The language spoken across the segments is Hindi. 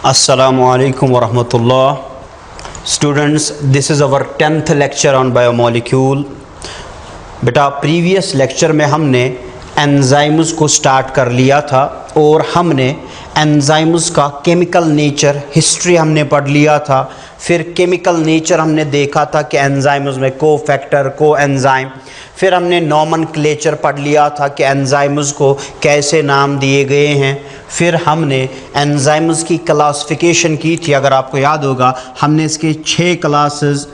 Assalamualaikum warahmatullah. Students, this is our 10th lecture on biomolecule. बेटा प्रीवियस लेक्चर में हमने एंजाइम्स को स्टार्ट कर लिया था और हमने एंजाइम्स का केमिकल नेचर हिस्ट्री हमने पढ़ लिया था। फिर केमिकल नेचर हमने देखा था कि एंजाइम्स में को फैक्टर, को एंजाइम। फिर हमने नॉमनक्लेचर पढ़ लिया था कि एंजाइम्स को कैसे नाम दिए गए हैं। फिर हमने एंजाइम्स की क्लासिफिकेशन की थी, अगर आपको याद होगा हमने इसके 6 क्लासेस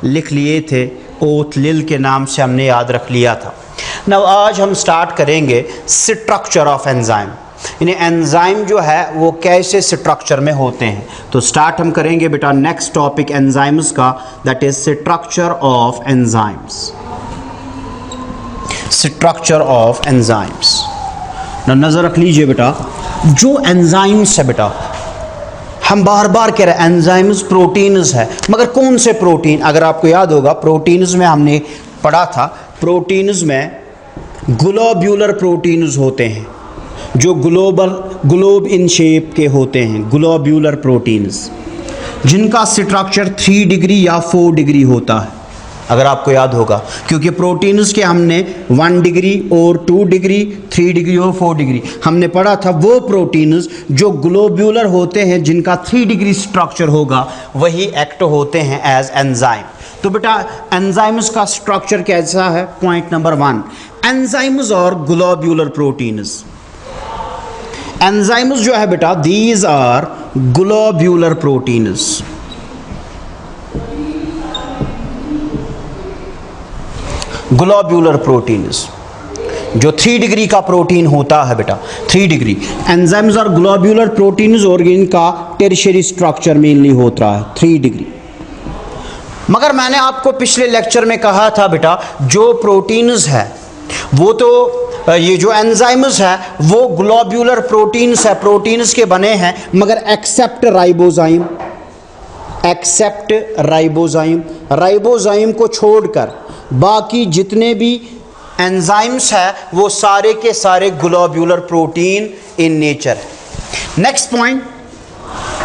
लिख लिए थे, ओथ लिल के नाम से हमने याद रख लिया था। नव आज हम स्टार्ट करेंगे स्ट्रक्चर ऑफ एंजाइम, यानी एंजाइम जो है वो कैसे स्ट्रक्चर में होते हैं। तो स्टार्ट हम करेंगे बेटा नेक्स्ट टॉपिक एंजाइम्स का, that is structure of enzymes. Structure of enzymes नजर रख लीजिए बेटा, जो एंजाइम्स है बेटा हम बार बार कह रहे हैं एंजाइम्स प्रोटीन्स है, मगर कौन से प्रोटीन? अगर आपको याद होगा प्रोटीन्स में हमने पढ़ा था, प्रोटीन्स में ग्लोब्यूलर प्रोटीन्स होते हैं जो ग्लोब इन शेप के होते हैं, ग्लोब्यूलर प्रोटीन्स जिनका स्ट्रक्चर 3 डिग्री या 4 डिग्री होता है, अगर आपको याद होगा, क्योंकि प्रोटीन्स के हमने 1 डिग्री और 2 डिग्री, 3 डिग्री और 4 डिग्री हमने पढ़ा था। वो प्रोटीन्स जो ग्लोब्यूलर होते हैं जिनका 3 डिग्री स्ट्रक्चर होगा वही एक्ट होते हैं एज एंजाइम। तो बेटा एंजाइम्स का स्ट्रक्चर कैसा है? पॉइंट नंबर 1, एंजाइम्स और ग्लोब्यूलर प्रोटीन्स। एंजाइम्स जो है बेटा these are globular proteins. Globular proteins जो 3 डिग्री का प्रोटीन होता है बेटा, 3 डिग्री एंजाइम्स और ग्लोब्यूलर प्रोटीन्स और इनका टेरिशरी स्ट्रक्चर मेनली होता है 3 डिग्री। मगर मैंने आपको पिछले लेक्चर में कहा था बेटा जो प्रोटीन्स है वो तो ये जो एंजाइम्स है वो ग्लोब्यूलर प्रोटीन्स है, प्रोटीन्स के बने हैं, मगर except ribozyme, except ribozyme, ribozyme को छोड़कर बाकी जितने भी एंजाइम्स है वो सारे के सारे ग्लोब्यूलर प्रोटीन इन नेचर है। नेक्स्ट पॉइंट,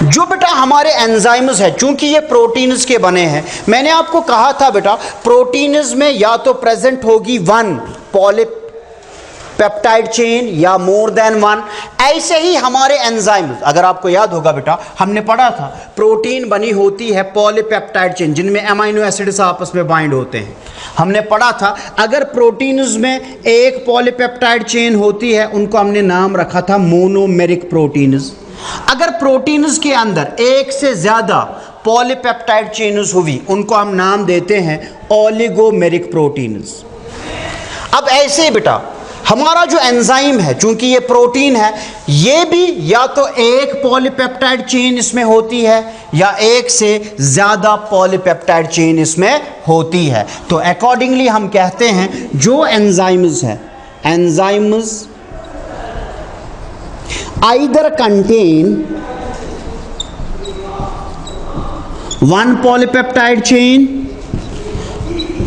जो बेटा हमारे एंजाइम्स है चूंकि ये प्रोटीन्स के बने हैं, मैंने आपको कहा था बेटा प्रोटीन्स में या तो प्रेजेंट होगी 1 पॉलीपेप्टाइड चेन या मोर देन 1। ऐसे ही हमारे एंजाइम्स, अगर आपको याद होगा बेटा हमने पढ़ा था प्रोटीन बनी होती है पॉलीपेप्टाइड चेन जिनमें अमीनो एसिड्स आपस में बाइंड होते हैं। हमने पढ़ा था अगर प्रोटीन्स में एक पॉलीपेप्टाइड चेन होती है उनको हमने नाम रखा था मोनोमेरिक प्रोटीन्स। अगर प्रोटीन्स के अंदर एक से ज्यादा पॉलीपेप्टाइड चेन्स हुई उनको हम नाम देते हैं ओलिगोमेरिक प्रोटीन्स। अब ऐसे बेटा हमारा जो एंजाइम है चूंकि ये प्रोटीन है, ये भी या तो एक पॉलीपेप्टाइड चेन इसमें होती है या एक से ज्यादा पॉलीपेप्टाइड चेन इसमें होती है। तो अकॉर्डिंगली हम कहते हैं जो एंजाइम्स है, enzymes either contain 1 polypeptide chain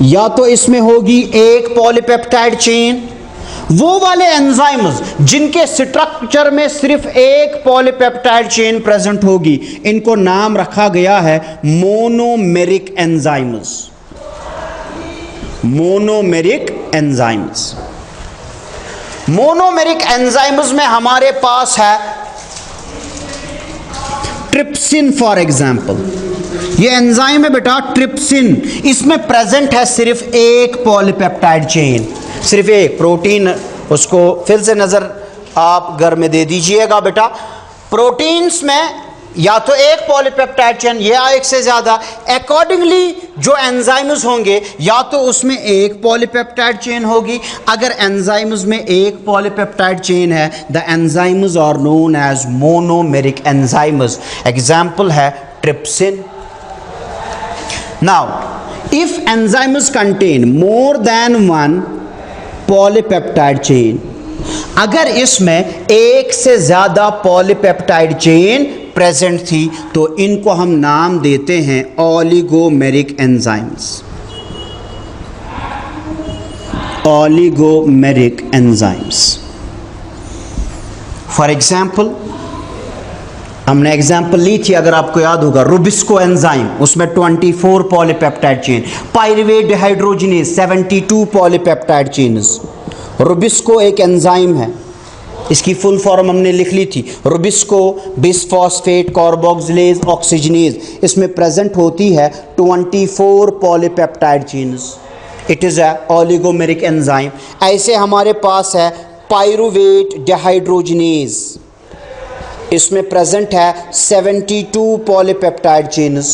या तो इसमें होगी एक पॉलीपेप्टाइड चेन। वो वाले एंजाइम्स जिनके स्ट्रक्चर में सिर्फ एक पॉलीपेप्टाइड चेन प्रेजेंट होगी इनको नाम रखा गया है monomeric enzymes. Monomeric enzymes, monomeric enzymes में हमारे पास है ट्रिप्सिन फॉर एग्जाम्पल। ये एंजाइम है बेटा ट्रिप्सिन, इसमें प्रेजेंट है सिर्फ एक पॉलीपेप्टाइड चेन, सिर्फ एक प्रोटीन। उसको फिर से नजर आप घर में दे दीजिएगा बेटा, प्रोटीन्स में या तो एक पॉलीपेप्टाइड चेन या एक से ज्यादा। अकॉर्डिंगली जो एंजाइम्स होंगे या तो उसमें एक पॉलीपेप्टाइड चेन होगी। अगर एंजाइम्स में एक पॉलीपेप्टाइड चेन है the enzymes are known as monomeric enzymes. Example है trypsin. Now if enzymes contain more than 1 polypeptide chain, अगर इसमें एक से ज्यादा पॉलीपेप्टाइड चेन प्रेजेंट थी तो इनको हम नाम देते हैं oligomeric enzymes. oligomeric enzymes. For example, हमने एग्जाम्पल ली थी, अगर आपको याद होगा, रुबिस्को एंजाइम, उसमें 24 polypeptide chain, pyruvate dehydrogenase 72 polypeptide chains. Rubisco एक एंजाइम है, इसकी फुल फॉर्म हमने लिख ली थी, रुबिस्को बिसफॉस्फेट कार्बोक्सिलेज ऑक्सीजनेज। इसमें प्रेजेंट होती है 24 polypeptide chains. It is a oligomeric enzyme. ऐसे हमारे पास है पायरुवेट डिहाइड्रोजिनेज, इसमें प्रेजेंट है 72 पॉलीपेप्टाइड चेन्स।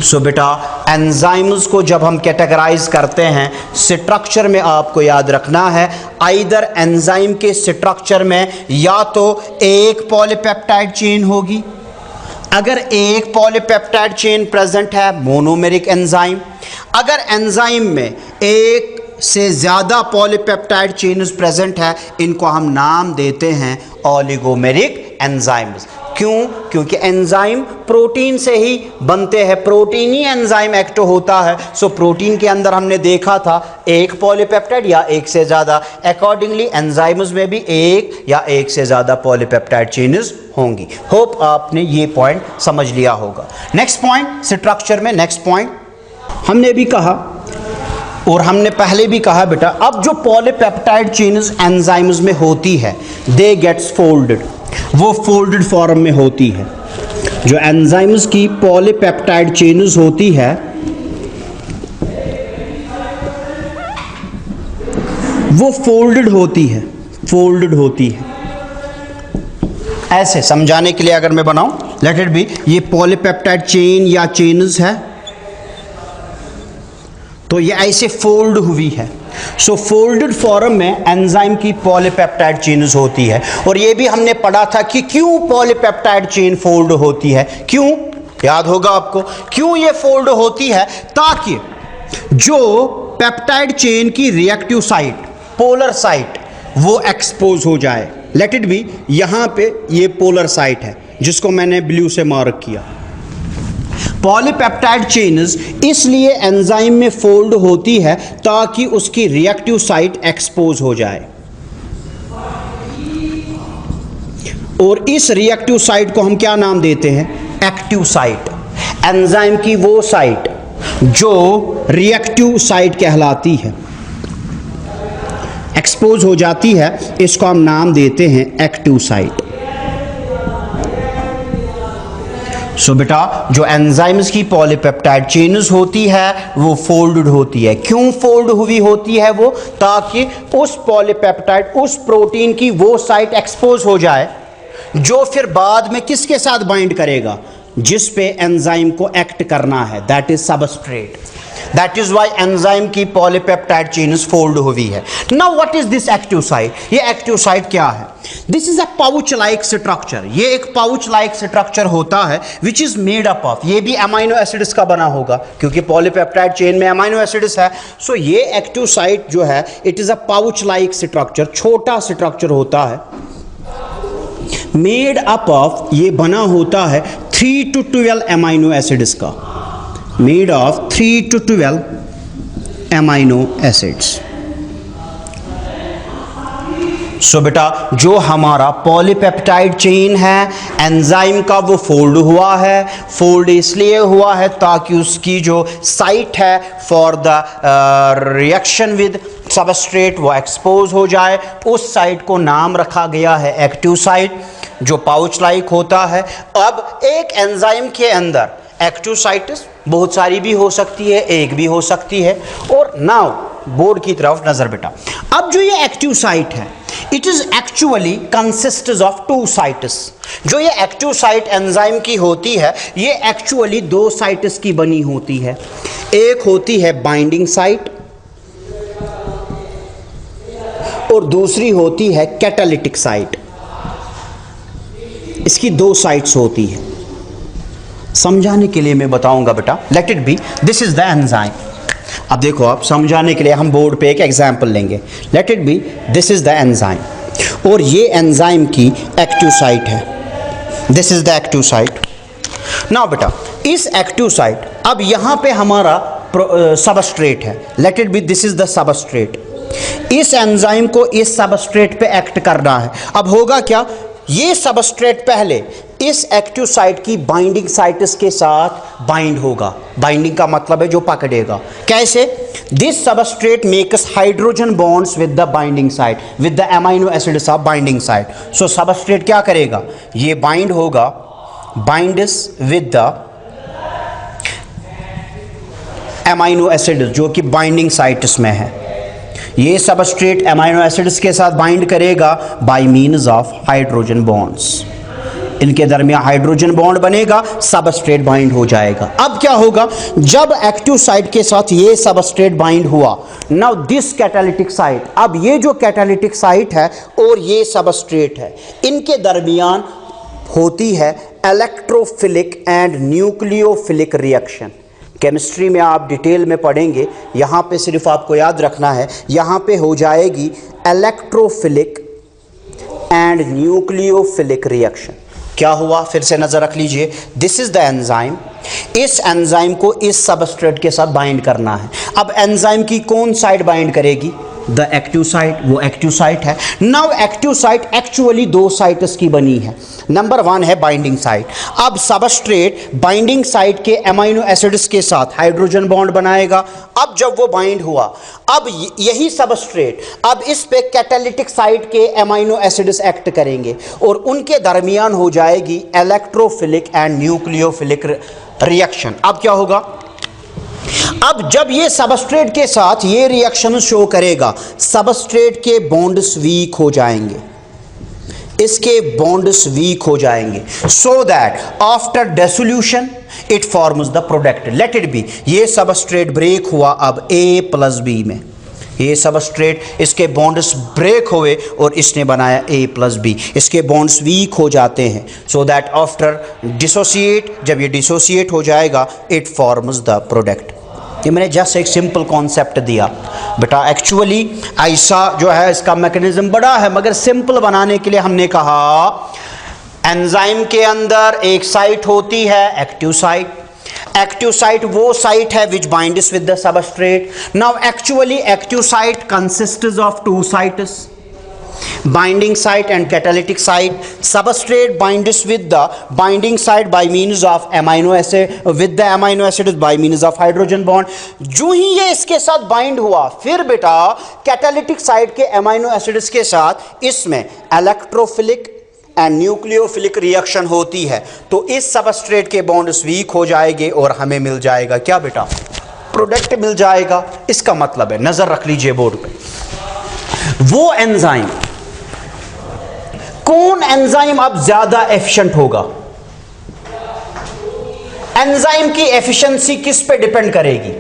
सो बेटा एंजाइम्स को जब हम कैटेगराइज करते हैं, स्ट्रक्चर में आपको याद रखना है, आइदर एंजाइम के स्ट्रक्चर में या तो एक पॉलीपेप्टाइड चेन होगी, अगर एक पॉलीपेप्टाइड चेन प्रेजेंट है मोनोमेरिक एंजाइम, अगर एंजाइम में एक से ज़्यादा पॉलीपेप्टाइड चेन्स प्रेजेंट है, इनको हम नाम देते हैं ओलिगोमेरिक एंजाइम्स। क्यों? क्योंकि एंजाइम प्रोटीन से ही बनते हैं, प्रोटीन ही एंजाइम एक्ट होता है। सो प्रोटीन के अंदर हमने देखा था एक पॉलीपेप्टाइड या एक से ज़्यादा, अकॉर्डिंगली एंजाइम्स में भी एक या एक से ज़्यादा पॉलीपेप्टाइड चेन्स होंगी। होप आपने ये पॉइंट समझ लिया होगा। नेक्स्ट पॉइंट स्ट्रक्चर में, नेक्स्ट पॉइंट हमने भी कहा और हमने पहले भी कहा बेटा, अब जो पॉलीपेप्टाइड चेन्स एंजाइम्स में होती है, दे गेट्स फोल्डेड, वो फोल्डेड फॉर्म में होती है। जो एंजाइम्स की पॉलीपेप्टाइड चेन्स होती है, वो फोल्डेड होती है, फोल्डेड होती है। ऐसे समझाने के लिए अगर मैं बनाऊं, लेट इट बी, ये पॉलीपेप्टाइड चेन या चेन्स है, तो ये ऐसे फोल्ड हुई है। सो फोल्डेड फॉर्म में एंजाइम की पॉलीपेप्टाइड चेन्स होती है। और ये भी हमने पढ़ा था कि क्यों पॉलीपेप्टाइड चेन फोल्ड होती है, क्यों, याद होगा आपको, क्यों ये फोल्ड होती है? ताकि जो पेप्टाइड चेन की रिएक्टिव साइट, पोलर साइट, वो एक्सपोज हो जाए। लेट इट बी, यहां पे ये पोलर साइट है जिसको मैंने ब्लू से मार्क किया। पॉलीपेप्टाइड चेन्स इसलिए एंजाइम में फोल्ड होती है ताकि उसकी रिएक्टिव साइट एक्सपोज हो जाए, और इस रिएक्टिव साइट को हम क्या नाम देते हैं? Active site. एंजाइम की वो साइट जो रिएक्टिव साइट कहलाती है, एक्सपोज हो जाती है, इसको हम नाम देते हैं एक्टिव साइट। सो बेटा जो एंजाइम्स की पॉलीपेप्टाइड चेन्स होती है वो फोल्डेड होती है। क्यों फोल्ड हुई होती है वो? ताकि उस पॉलीपेप्टाइड, उस प्रोटीन की वो साइट एक्सपोज हो जाए जो फिर बाद में किसके साथ बाइंड करेगा? जिस पे एंजाइम को एक्ट करना है, that is substrate. That is why enzyme की पॉलीपेप्टाइड चेन्स फोल्ड हुई है। Now what is this active site? ये एक्टिव साइट क्या है? This is a pouch like structure. ये एक पाउच लाइक स्ट्रक्चर होता है which is made up of, ये भी अमाइनो एसिड्स का बना होगा क्योंकि पॉलीपेप्टाइड चेन में अमाइनो एसिड्स है। सो ये एक्टिव साइट जो है, it is a pouch like structure, छोटा स्ट्रक्चर होता है, मेड अप ऑफ, ये बना होता है 3 to 12 अमाइनो एसिड्स का, made of 3 to 12 amino acids. So बेटा जो हमारा पॉलीपेप्टाइड चेन है एंजाइम का, वो फोल्ड हुआ है। फोल्ड इसलिए हुआ है ताकि उसकी जो साइट है for the reaction with substrate वो एक्सपोज हो जाए। उस साइट को नाम रखा गया है एक्टिव साइट, जो पाउच लाइक होता है। अब एक एंजाइम के अंदर एक्टिव साइट्स बहुत सारी भी हो सकती है, एक भी हो सकती है। और नाउ बोर्ड की तरफ नजर बेटा, अब जो ये एक्टिव साइट है, it is actually consists of 2 sites. जो ये एक्टिव साइट एंजाइम की होती है, ये एक्चुअली 2 साइट्स की बनी होती है। एक होती है बाइंडिंग साइट और दूसरी होती है कैटालिटिक साइट। इसकी 2 साइट्स होती है। समझाने के लिए मैं बताऊंगा बेटा, let it be, this is the enzyme. अब देखो आप, समझाने के लिए हम बोर्ड पे एक एग्जांपल लेंगे। Let it be, this is the enzyme और ये एंजाइम की एक्टिव साइट है। This is the active site. Now बेटा इस एक्टिव साइट, अब यहां पे हमारा सबस्ट्रेट है। Let it be, this is the substrate. इस एंजाइम को इस सबस्ट्रेट पे एक्ट करना है। अब होगा क्या, ये सबस्ट्रेट पहले इस एक्टिव साइट की बाइंडिंग साइट्स के साथ बाइंड होगा। बाइंडिंग का मतलब है जो पकड़ेगा। कैसे? This substrate makes hydrogen bonds with the binding site, with the amino acids of binding site. So substrate क्या करेगा? ये बाइंड होगा, binds with the amino acids जो कि बाइंडिंग साइट्स में है। ये सबस्ट्रेट अमाइनो एसिड्स के साथ बाइंड करेगा bye means of hydrogen bonds. इनके दरमियान हाइड्रोजन बॉन्ड बनेगा, सबस्ट्रेट बाइंड हो जाएगा। अब क्या होगा? जब एक्टिव साइट के साथ ये सबस्ट्रेट बाइंड हुआ, नाउ दिस कैटालिटिक साइट, अब ये जो कैटालिटिक साइट है और ये सबस्ट्रेट है, इनके दरमियान होती है electrophilic and nucleophilic reaction. Chemistry में आप डिटेल में पढ़ेंगे, यहाँ पे सिर्फ आपको याद रखना है, यहाँ पे हो जाएगी इलेक्ट्रोफिलिक एंड न्यूक्लियोफिलिक रिएक्शन। क्या हुआ? फिर से नज़र रख लीजिए। This is the enzyme. इस एंजाइम को इस सबस्ट्रेट के साथ बाइंड करना है। अब एंजाइम की कौन साइड बाइंड करेगी? The active site. वो एक्टिव साइट है। नाउ एक्टिव साइट एक्चुअली दो साइट्स की बनी है। नंबर 1 है बाइंडिंग साइट। अब सबस्ट्रेट बाइंडिंग साइट के अमाइनो एसिड्स के साथ हाइड्रोजन बॉन्ड बनाएगा। अब जब वो बाइंड हुआ, अब यही सबस्ट्रेट अब इस पे कैटालिटिक साइट के अमाइनो एसिड्स एक्ट करेंगे और उनके दरमियान हो जाएगी इलेक्ट्रोफिलिक एंड न्यूक्लियोफिलिक रिएक्शन। अब क्या होगा? अब जब ये सबस्ट्रेट के साथ ये रिएक्शन शो करेगा, सबस्ट्रेट के बॉन्ड्स वीक हो जाएंगे, इसके बॉन्ड्स वीक हो जाएंगे, so that after dissolution it forms the product. Let it be, ये सबस्ट्रेट ब्रेक हुआ अब A+B में। ये सबस्ट्रेट, इसके बॉन्ड्स ब्रेक हुए और इसने बनाया A+B। इसके बॉन्ड्स वीक हो जाते हैं, सो दैट आफ्टर डिसोसिएट, जब ये डिसोसिएट हो जाएगा, इट फॉर्म्स द प्रोडक्ट। ये मैंने जस्ट एक सिंपल कॉन्सेप्ट दिया बेटा। एक्चुअली ऐसा जो है इसका मैकेनिज्म बड़ा है, मगर सिंपल बनाने के लिए हमने कहा एंजाइम के अंदर एक साइट होती है एक्टिव साइट। एक्टिव साइट वो साइट है विच binds with the substrate. Now actually active site consists of 2 sites, binding site and catalytic site. Substrate binds with the binding site by means of amino acid, with the amino acids by means of hydrogen bond. जो ही ये इसके साथ बाइंड हुआ, फिर बेटा कैटालिटिक साइट के अमाइनो एसिड्स के साथ इसमें इलेक्ट्रोफिलिक एंड न्यूक्लियोफिलिक रिएक्शन होती है, तो इस सबस्ट्रेट के बॉन्ड्स वीक हो जाएंगे और हमें मिल जाएगा क्या बेटा? प्रोडक्ट मिल जाएगा। इसका मतलब है, नजर रख लीजिए बोर्ड पे, वो एंजाइम, कौन एंजाइम अब ज्यादा एफिशिएंट होगा? एंजाइम की एफिशिएंसी किस पे डिपेंड करेगी?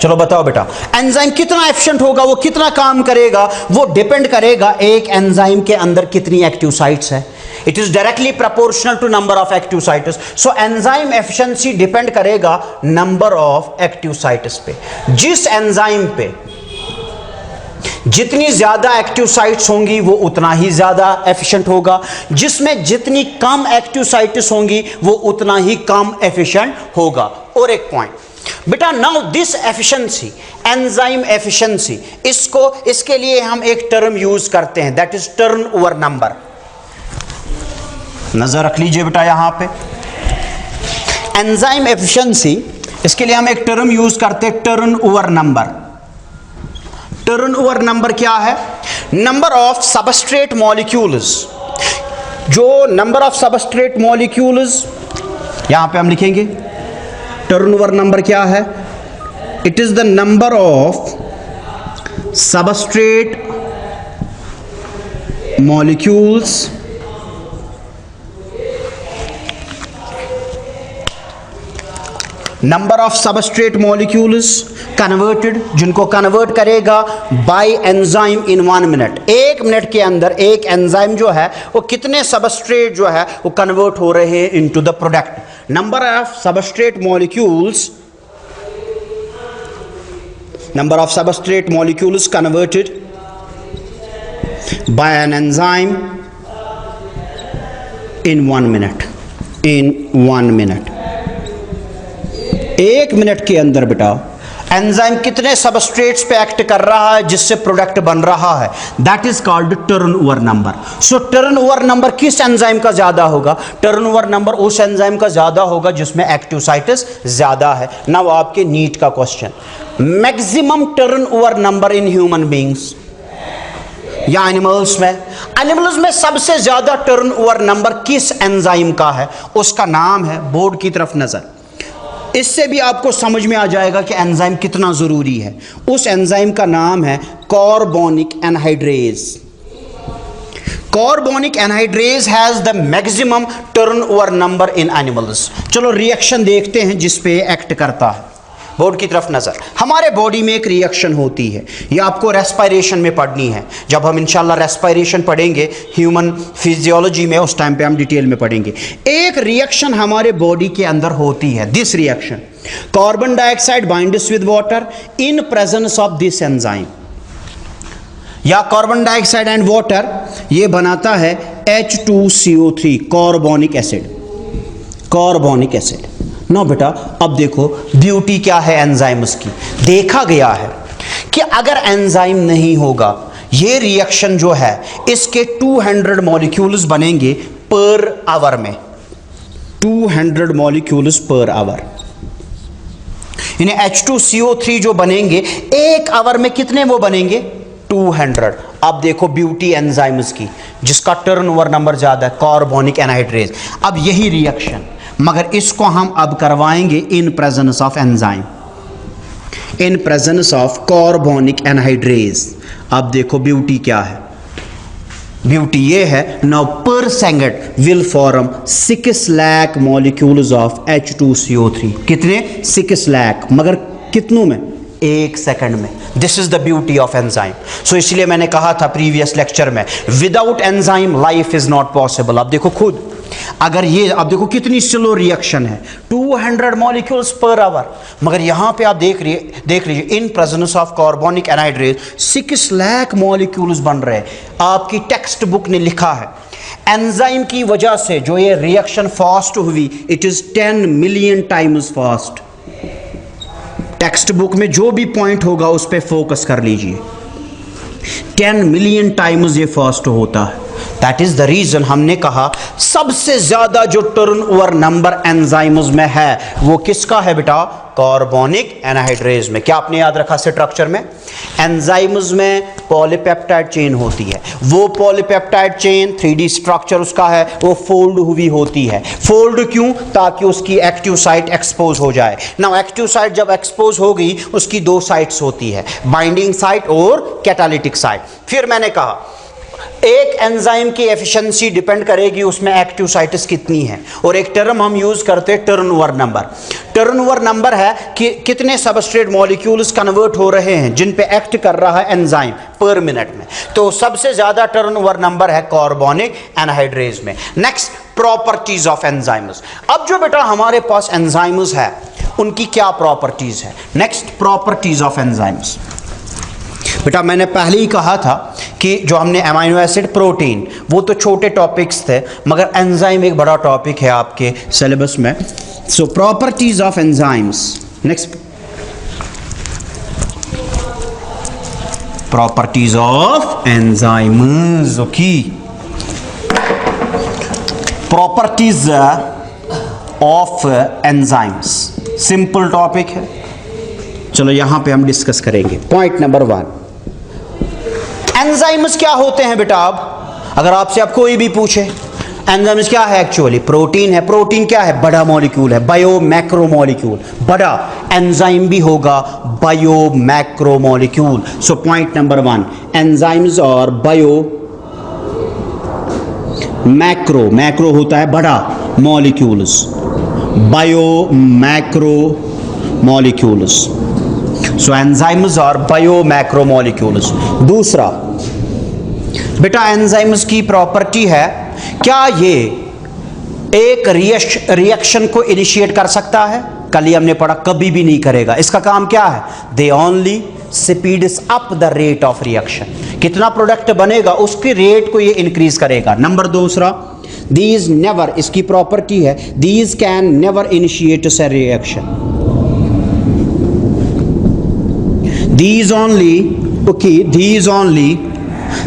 चलो बताओ बेटा, एंजाइम कितना एफिशिएंट होगा, वो कितना काम करेगा, वो डिपेंड करेगा एक एंजाइम के अंदर कितनी एक्टिव साइट्स है। It is directly proportional to number of active sites. So enzyme efficiency depend करेगा नंबर ऑफ एक्टिव साइट्स पे। जिस एंजाइम पे जितनी ज्यादा एक्टिव साइट्स होंगी वो उतना ही ज्यादा एफिशिएंट होगा, जिसमें जितनी कम एक्टिव साइट्स होंगी वो उतना ही कम एफिशिएंट होगा। और एक पॉइंट बेटा, now this efficiency, enzyme efficiency, इसके लिए हम एक टर्म यूज करते हैं, दैट इज टर्नओवर नंबर। नजर रख लीजिए बेटा यहां पे, एंजाइम एफिशिएंसी, इसके लिए हम एक टर्म यूज करते हैं टर्नओवर नंबर। टर्नओवर नंबर क्या है? Number of substrate molecules. जो नंबर ऑफ सबस्ट्रेट मॉलिक्यूल्स यहां पे हम लिखेंगे, टर्नओवर नंबर क्या है? It is the number of substrate molecules number of substrate molecules converted, जिनको कन्वर्ट करेगा बाय एंजाइम इन 1 मिनट। 1 मिनट के अंदर एक एंजाइम जो है वो कितने सबस्ट्रेट जो है वो कन्वर्ट हो रहे हैं into the product. Number of substrate molecules, number of substrate molecules converted bye an enzyme in 1 minute, in 1 minute. 1 minute के अंदर बेटा एंजाइम कितने सबस्ट्रेट्स पे एक्ट कर रहा है जिससे प्रोडक्ट बन रहा है, that is called turnover number. So turnover number किस एंजाइम का ज्यादा होगा? टर्नओवर नंबर उस एंजाइम का ज्यादा होगा जिसमें एक्टिव साइट्स ज्यादा है। नाउ आपके नीट का question, maximum turnover number in human beings या एनिमल्स में, एनिमल्स में सबसे ज्यादा टर्नओवर नंबर किस एंजाइम का है? उसका नाम है, बोर्ड की तरफ नजर, इससे भी आपको समझ में आ जाएगा कि एंजाइम कितना जरूरी है। उस एंजाइम का नाम है carbonic anhydrase. Carbonic anhydrase has the maximum turnover number in animals. चलो रिएक्शन देखते हैं जिस पे एक्ट करता है। बोर्ड की तरफ नजर, हमारे बॉडी में एक रिएक्शन होती है, ये आपको रेस्पिरेशन में पढ़नी है। जब हम इंशाल्लाह रेस्पिरेशन पढ़ेंगे ह्यूमन फिजियोलॉजी में, उस टाइम पे हम डिटेल में पढ़ेंगे। एक रिएक्शन हमारे बॉडी के अंदर होती है, this reaction, carbon dioxide binds with water in presence of this enzyme, या कार्बन डाइऑक्साइड एंड वाटर, ये बनाता है H2CO3 carbonic acid, carbonic acid. No बेटा, अब देखो ब्यूटी क्या है एंजाइम्स की। देखा गया है कि अगर एंजाइम नहीं होगा, ये रिएक्शन जो है इसके 200 मॉलिक्यूल्स बनेंगे पर आवर में, 200 मॉलिक्यूल्स पर आवर। यानी H2CO3 जो बनेंगे एक आवर में कितने वो बनेंगे? 200। अब देखो ब्यूटी एंजाइम्स की, जिसका टर्नओवर नंबर ज्यादा है, कार्बोनिक एनहाइड्रेज। अब यही रिएक्शन, मगर इसको हम अब करवाएंगे इन presence of enzyme, in presence of carbonic anhydrase. अब देखो ब्यूटी क्या है, ब्यूटी ये है, नाउ पर second will form 6 lakh molecules of H2CO3। कितने? 6 लाख, मगर कितनों में? 1 सेकंड में। This is the beauty of enzyme. So इसलिए मैंने कहा था प्रीवियस लेक्चर में, without enzyme life is not possible. अब देखो खुद, अगर ये, अब देखो कितनी स्लो रिएक्शन है, 200 मॉलिक्यूल्स पर आवर, मगर यहां पे आप देख लीजिए इन presence of carbonic anhydrase 6 lakh molecules बन रहे हैं। आपकी टेक्स्ट बुक ने लिखा है एंजाइम की वजह से जो ये रिएक्शन फास्ट हुई, it is 10 million times fast. Text book में जो भी पॉइंट होगा उस पर फोकस कर लीजिए, 10 मिलियन टाइम्स ये फास्ट होता है। दैट इज द रीजन हमने कहा सबसे ज्यादा जो टर्नओवर नंबर एंजाइम्स में है वो किसका है बेटा? कार्बोनिक एनहाइड्रेज में। क्या आपने याद रखा स्ट्रक्चर में? एंजाइम्स में पॉलीपेप्टाइड चेन होती है, वो पॉलीपेप्टाइड चेन 3D स्ट्रक्चर उसका है, वो फोल्ड हुई होती है। फोल्ड क्यों? ताकि उसकी एक्टिव साइट एक्सपोज हो जाए। ना एक्टिव साइट जब एक्सपोज हो गई, उसकी 2 साइट्स होती है, बाइंडिंग साइट और कैटालिटिक साइट। फिर मैंने कहा एक एंजाइम की एफिशिएंसी डिपेंड करेगी उसमें एक्टिव साइट्स कितनी है, और एक टर्म हम यूज करते हैं टर्नओवर नंबर। टर्नओवर नंबर है कि कितने सबस्ट्रेट मॉलिक्यूल्स कन्वर्ट हो रहे हैं जिन पे एक्ट कर रहा है एंजाइम पर मिनट में। तो सबसे ज्यादा टर्नओवर नंबर है कार्बोनिक एनहाइड्रेज में। Next, properties of enzymes. अब जो बेटा हमारे पास एंजाइम्स है उनकी क्या प्रॉपर्टीज है? Next, properties of enzymes. बेटा मैंने पहले ही कहा था कि जो हमने अमीनो एसिड, प्रोटीन, वो तो छोटे टॉपिक्स थे, मगर एंजाइम एक बड़ा टॉपिक है आपके सिलेबस में। So properties of enzymes. Next, properties of enzymes. Okay, properties of enzymes simple topic है, चलो यहां पे हम डिस्कस करेंगे। पॉइंट नंबर 1, एंजाइम्स क्या होते हैं बेटा? अब अगर आपसे अब कोई भी पूछे एंजाइम्स क्या है, एक्चुअली प्रोटीन है। प्रोटीन क्या है? बड़ा मॉलिक्यूल है, बायो मैक्रो मॉलिक्यूल। बड़ा एंजाइम भी होगा bio macro molecule. So point number 1, enzymes और बायो मैक्रो, मैक्रो होता है बड़ा, मॉलिक्यूल्स, बायो मैक्रो मॉलिक्यूल्स। सो एंजाइम्स और बायो मैक्रो मॉलिक्यूल्स। दूसरा बेटा एंजाइम्स की प्रॉपर्टी है, क्या ये एक रिएक्शन को इनिशिएट कर सकता है? कल ही हमने पढ़ा कभी भी नहीं करेगा। इसका काम क्या है? They only speeds up the rate of reaction. कितना प्रोडक्ट बनेगा उसके रेट को ये इंक्रीज करेगा। नंबर दूसरा, दीज नेवर, इसकी प्रॉपर्टी है these can never initiate a reaction. these only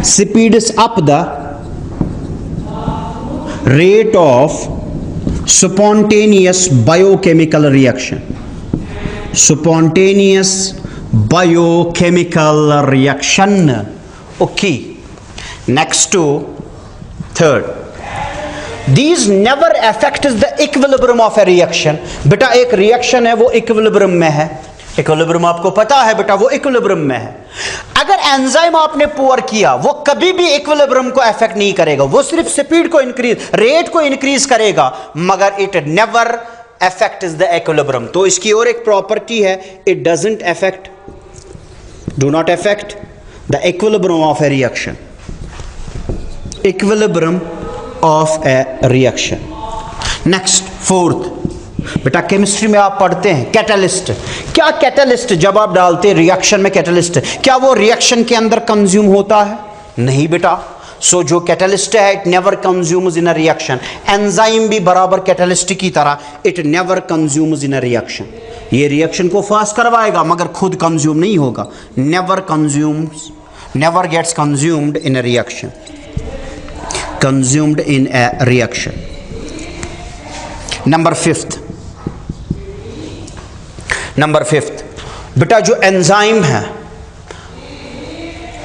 speeds up the rate of spontaneous biochemical reaction. Spontaneous biochemical reaction. Okay, next to third, these never affects the equilibrium of a reaction. बेटा एक रिएक्शन है वो इक्विलिब्रियम में है, इक्विलिब्रियम आपको पता है बेटा, वो इक्विलिब्रियम में है। अगर एंजाइम आपने पोर किया वो कभी भी इक्विलिब्रियम को अफेक्ट नहीं करेगा, वो सिर्फ स्पीड को इंक्रीज, रेट को इंक्रीज करेगा, मगर it never affects the equilibrium. तो इसकी और एक प्रॉपर्टी है, it doesn't affect, do not affect the equilibrium of A reaction, equilibrium of A reaction. Next fourth, बेटा केमिस्ट्री में आप पढ़ते हैं कैटलिस्ट। क्या कैटलिस्ट जब आप डालते हैं रिएक्शन में कैटलिस्ट, क्या वो रिएक्शन के अंदर कंज्यूम होता है? नहीं बेटा। सो जो कैटलिस्ट है it never consumes in a reaction. Enzyme भी बराबर कैटलिस्ट की तरह it never consumes in a reaction. ये रिएक्शन को फास्ट करवाएगा मगर खुद कंज्यूम नहीं होगा। Never consumes, never gets consumed in a reaction, consumed in a reaction. Number fifth, बेटा जो एंजाइम है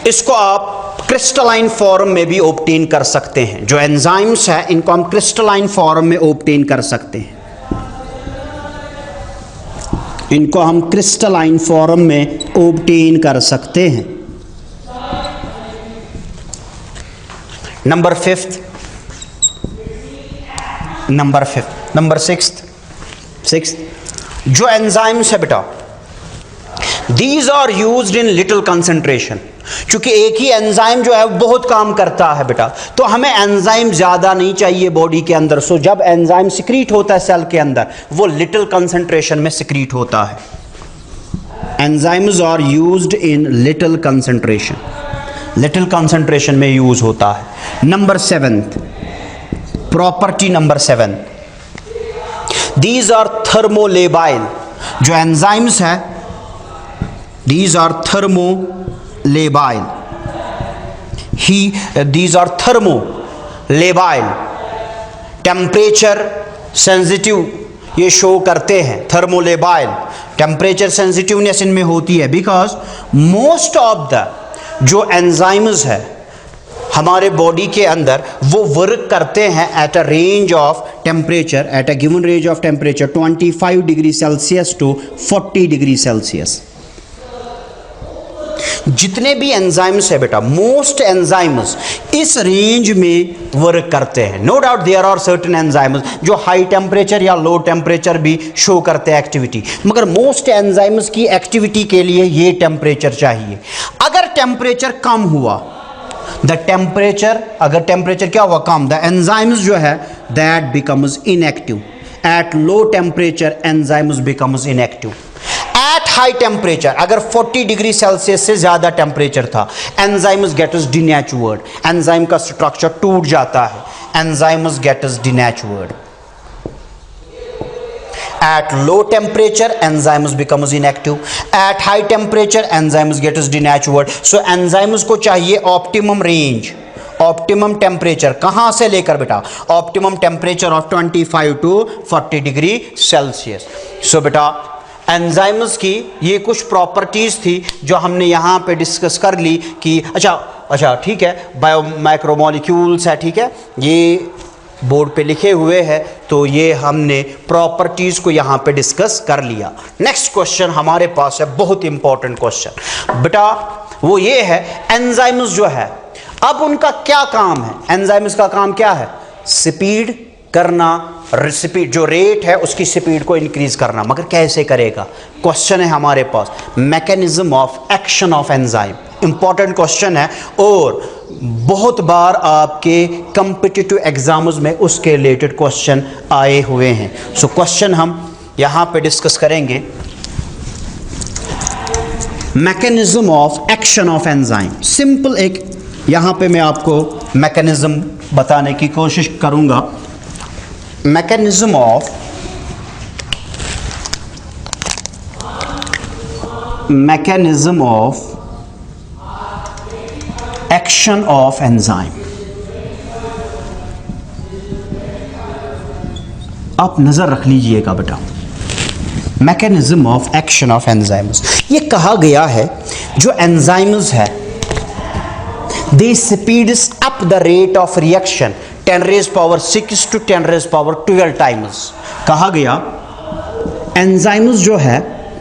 इसको आप क्रिस्टलाइन फॉर्म में भी ऑब्टेन कर सकते हैं। जो एंजाइम्स है इनको हम क्रिस्टलाइन फॉर्म में ऑब्टेन कर सकते हैं, इनको हम क्रिस्टलाइन फॉर्म में ऑब्टेन कर सकते हैं। नंबर सिक्स्थ, जो एंजाइम्स है बेटा these are used in little concentration. क्योंकि एक ही एंजाइम जो है बहुत काम करता है बेटा, तो हमें एंजाइम ज़्यादा नहीं चाहिए बॉडी के अंदर। सो जब एंजाइम सिक्रीट होता है सेल के अंदर वो लिटिल कंसंट्रेशन में सिक्रीट होता है। Enzymes are used in little concentration, little concentration में यूज होता है। Number seventh, property number 7, these are thermolabile. जो एंजाइम्स है these are thermolabile, these are thermolabile, temperature sensitive ये शो करते हैं। थर्मोलेबाइल टेम्परेचर सेंसिटिवनेस इनमें होती है बिकॉज मोस्ट ऑफ द जो एंजाइम्स है हमारे बॉडी के अंदर वो वर्क करते हैं at a range of temperature, at a given range of temperature 25 degree Celsius to 40 degree Celsius. जितने भी एंजाइम्स है बेटा मोस्ट एंजाइम्स इस रेंज में वर्क करते हैं। No doubt there are certain enzymes जो हाई टेम्परेचर या लो टेम्परेचर भी शो करते हैं एक्टिविटी, मगर मोस्ट एंजाइम्स की एक्टिविटी के लिए ये टेम्परेचर चाहिए। अगर टेम्परेचर कम हुआ द टेम्परेचर, अगर टेम्परेचर क्या हुआ कम, द एंजाइम्स जो है that becomes inactive. At low temperature enzymes becomes inactive. At high temperature अगर 40 डिग्री सेल्सियस से ज्यादा टेम्परेचर था एंजाइम्स गेट्स डिनेचुर्ड, एंजाइम का स्ट्रक्चर टूट जाता है, enzymes gets denatured. At low temperature enzymes becomes inactive, at high temperature enzymes gets denatured। so enzymes को चाहिए optimum range, optimum temperature कहाँ से लेकर बेटा, optimum temperature of 25 to 40 degree Celsius. So बेटा एंजाइम्स की ये कुछ प्रॉपर्टीज थी जो हमने यहाँ पे डिस्कस कर ली कि अच्छा ठीक है, बायो माइक्रोमोलिक्यूल्स है, ठीक है, ये बोर्ड पे लिखे हुए हैं, तो ये हमने प्रॉपर्टीज को यहाँ पे डिस्कस कर लिया। नेक्स्ट क्वेश्चन हमारे पास है, बहुत इंपॉर्टेंट क्वेश्चन बेटा, वो ये है एंजाइम्स जो है अब उनका क्या काम है। एंजाइम्स का काम क्या है? स्पीड करना, स्पीड जो रेट है उसकी स्पीड को इंक्रीज करना, मगर कैसे करेगा? क्वेश्चन है हमारे पास mechanism of action of enzyme. Important question है और बहुत बार आपके कॉम्पिटिटिव एग्जाम्स में उसके रिलेटेड क्वेश्चन आए हुए हैं। सो क्वेश्चन हम यहाँ पे डिस्कस करेंगे, mechanism of action of enzyme. Simple एक यहाँ पे मैं आपको मैकेनिज्म बताने की कोशिश करूँगा। Mechanism of mechanism of action of enzyme. आप नजर रख लीजिएगा बेटा, mechanism of action of enzymes. ये कहा गया है जो एंजाइम्स है they speeds up the rate of reaction 10⁻⁶ to 10⁻12 times. कहा गया एंजाइम्स जो है